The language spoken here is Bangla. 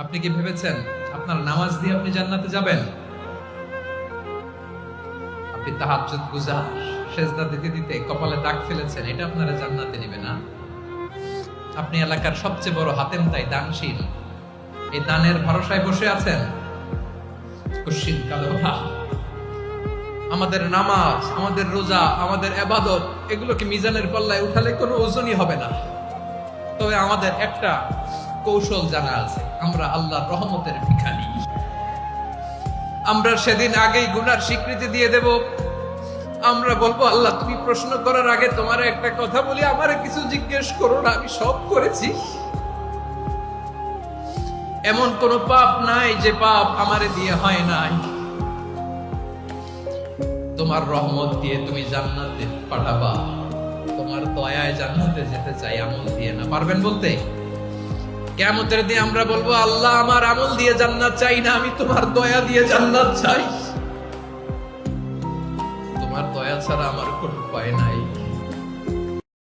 আপনি কি ভেবেছেন আপনার নামাজ দিয়ে আপনি জান্নাতে যাবেন? আপনি তাহাজ্জুদ গুজার, সেজদা দিতে দিতে কপালে দাগ ফেলেছেন, এটা আপনারা জান্নাতে নেবে না? আপনি এলাকার সবচেয়ে বড় হাতেম তাই দানশীল, এই দানের ভরসায় বসে আছেন। কুশ্চিত কালো ভাব। আমাদের নামাজ, আমাদের রোজা, আমাদের ইবাদত, এগুলোকে মিজানের পাল্লায় উঠালে কোনো ওজনই হবে না। তবে আমাদের একটা কৌশল জানা আছে, আমরা আল্লাহর রহমতের ভিখারি। আমরা সেদিন আগেই গুনার স্বীকৃতি দিয়ে দেব। আমরা বলবো, আল্লাহ তুমি প্রশ্ন করার আগে তোমার একটা কথা বলি, আমারে কিছু জিজ্ঞেস করো না, আমি সব করেছি। এমন কোন পাপ নাই যে পাপ আমারে দিয়ে হয় নাই। তোমার রহমত দিয়ে তুমি জান্নাতে পাঠাবা, তোমার দয়ায় জান্নাতে যেতে চাই, আমল দিয়ে না। পারবেন বলতে? কিয়ামতের দিন আমরা বলবো, আল্লাহ আমার আমল দিয়ে জান্নাত চাই না, আমি তোমার দয়া দিয়ে জান্নাত চাই। তোমার দয়া ছাড়া আমার কোনো উপায় নাই।